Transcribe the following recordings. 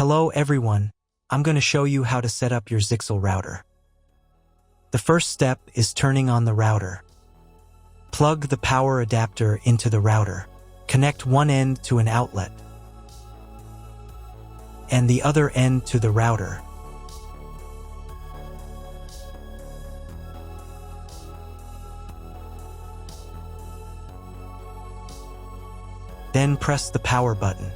Hello everyone, I'm going to show you how to set up your Zyxel router. The first step is turning on the router. Plug the power adapter into the router. Connect one end to an outlet and the other end to the router. Then press the power button.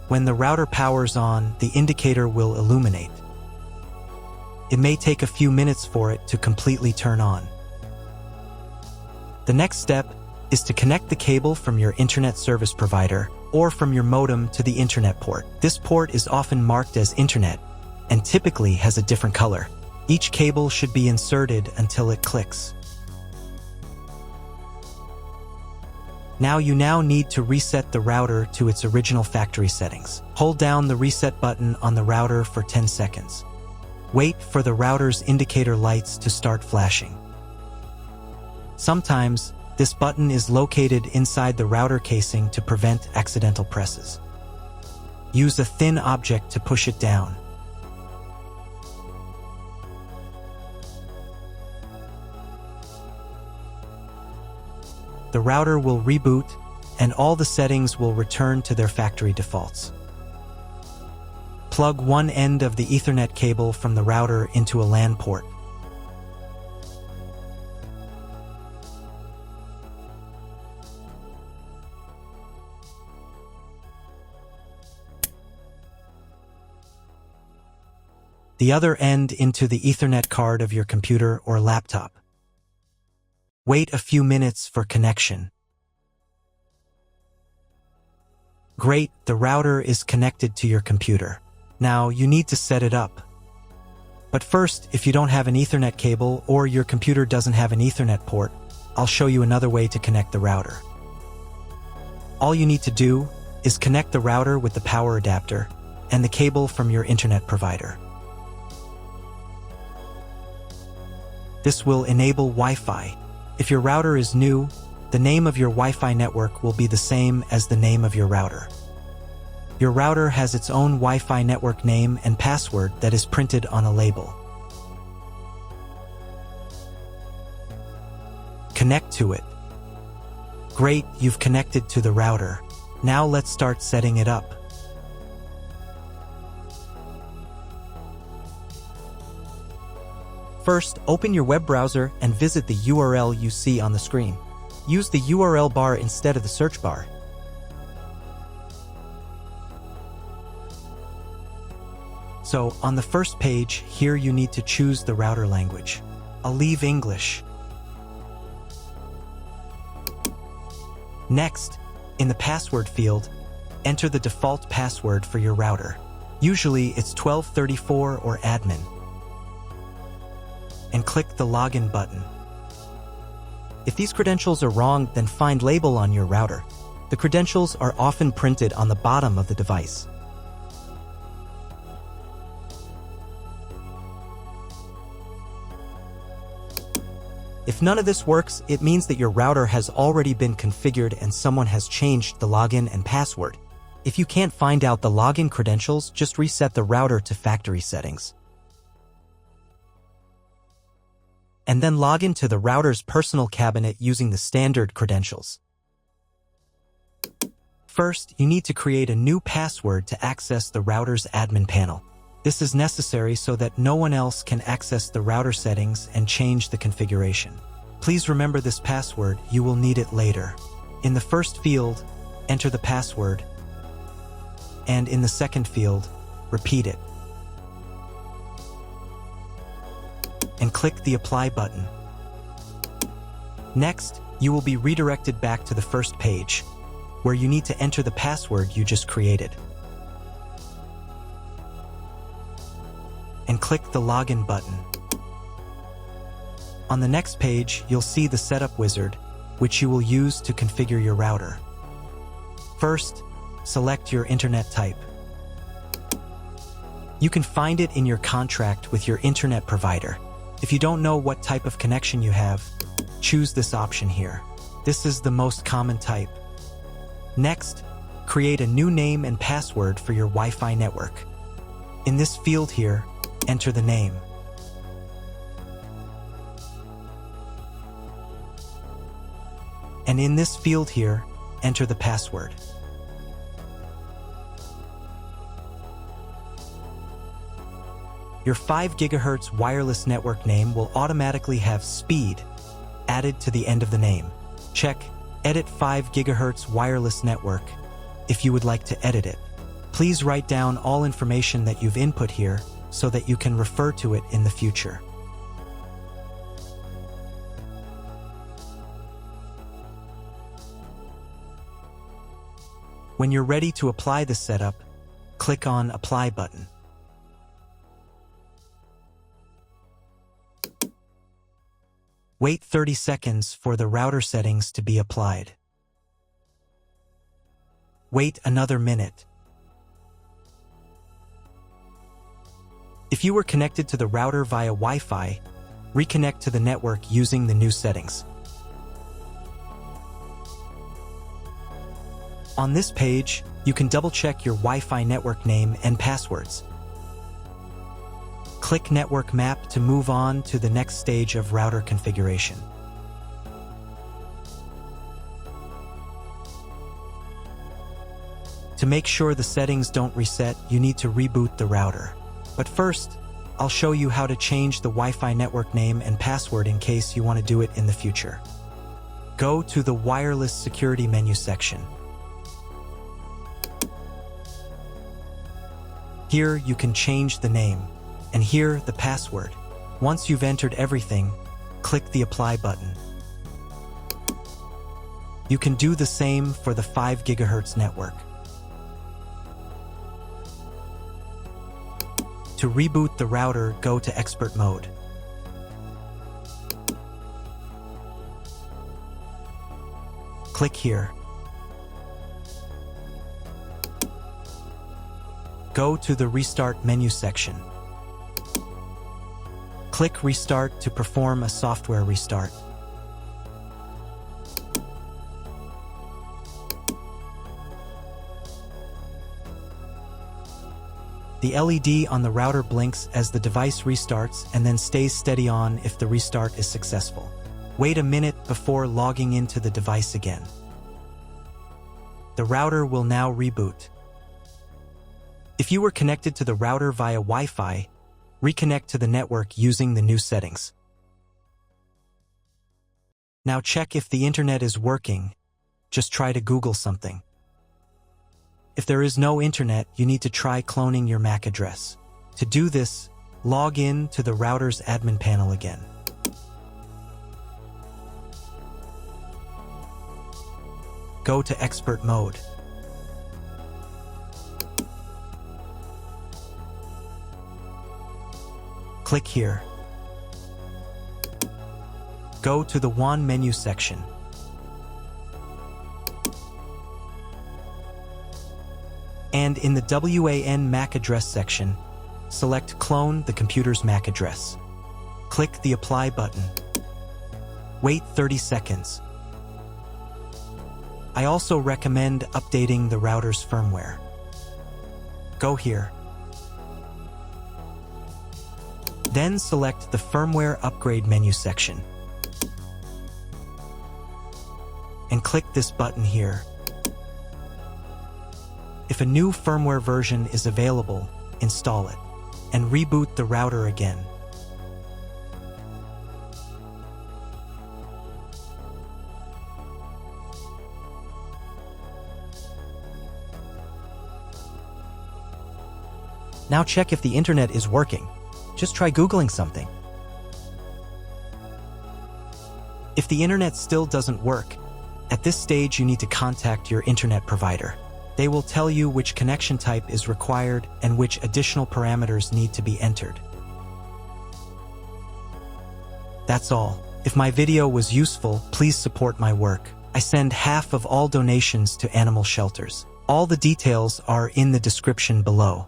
When the router powers on, the indicator will illuminate. It may take a few minutes for it to completely turn on. The next step is to connect the cable from your internet service provider or from your modem to the internet port. This port is often marked as internet and typically has a different color. Each cable should be inserted until it clicks. You now need to reset the router to its original factory settings. Hold down the reset button on the router for 10 seconds. Wait for the router's indicator lights to start flashing. Sometimes, this button is located inside the router casing to prevent accidental presses. Use a thin object to push it down. The router will reboot, and all the settings will return to their factory defaults. Plug one end of the Ethernet cable from the router into a LAN port. The other end into the Ethernet card of your computer or laptop. Wait a few minutes for connection. Great, the router is connected to your computer. Now you need to set it up. But first, if you don't have an Ethernet cable or your computer doesn't have an Ethernet port, I'll show you another way to connect the router. All you need to do is connect the router with the power adapter and the cable from your internet provider. This will enable Wi-Fi. If your router is new, the name of your Wi-Fi network will be the same as the name of your router. Your router has its own Wi-Fi network name and password that is printed on a label. Connect to it. Great, you've connected to the router. Now let's start setting it up. First, open your web browser and visit the URL you see on the screen. Use the URL bar instead of the search bar. So, on the first page, here you need to choose the router language. I'll leave English. Next, in the password field, enter the default password for your router. Usually it's 1234 or admin. And click the login button. If these credentials are wrong, then find label on your router. The credentials are often printed on the bottom of the device. If none of this works, it means that your router has already been configured and someone has changed the login and password. If you can't find out the login credentials, just reset the router to factory settings. And then log into the router's personal cabinet using the standard credentials. First, you need to create a new password to access the router's admin panel. This is necessary so that no one else can access the router settings and change the configuration. Please remember this password, you will need it later. In the first field, enter the password, and in the second field, repeat it. And click the Apply button. Next, you will be redirected back to the first page, where you need to enter the password you just created. And click the Login button. On the next page, you'll see the Setup wizard, which you will use to configure your router. First, select your internet type. You can find it in your contract with your internet provider. If you don't know what type of connection you have, choose this option here. This is the most common type. Next, create a new name and password for your Wi-Fi network. In this field here, enter the name. And in this field here, enter the password. Your 5 GHz wireless network name will automatically have speed added to the end of the name. Check Edit 5 GHz wireless network if you would like to edit it. Please write down all information that you've input here so that you can refer to it in the future. When you're ready to apply the setup, click on Apply button. Wait 30 seconds for the router settings to be applied. Wait another minute. If you were connected to the router via Wi-Fi, reconnect to the network using the new settings. On this page, you can double-check your Wi-Fi network name and passwords. Click Network Map to move on to the next stage of router configuration. To make sure the settings don't reset, you need to reboot the router. But first, I'll show you how to change the Wi-Fi network name and password in case you want to do it in the future. Go to the Wireless Security menu section. Here you can change the name, and here the password. Once you've entered everything, click the Apply button. You can do the same for the 5 GHz network. To reboot the router, go to Expert Mode. Click here. Go to the Restart menu section. Click Restart to perform a software restart. The LED on the router blinks as the device restarts and then stays steady on if the restart is successful. Wait a minute before logging into the device again. The router will now reboot. If you were connected to the router via Wi-Fi, reconnect to the network using the new settings. Now check if the internet is working. Just try to Google something. If there is no internet, you need to try cloning your MAC address. To do this, log in to the router's admin panel again. Go to Expert Mode. Click here. Go to the WAN menu section. And in the WAN MAC address section, select Clone the computer's MAC address. Click the Apply button. Wait 30 seconds. I also recommend updating the router's firmware. Go here. Then select the Firmware Upgrade menu section. And click this button here. If a new firmware version is available, install it, and reboot the router again. Now check if the internet is working. Just try Googling something. If the internet still doesn't work, at this stage you need to contact your internet provider. They will tell you which connection type is required and which additional parameters need to be entered. That's all. If my video was useful, please support my work. I send half of all donations to animal shelters. All the details are in the description below.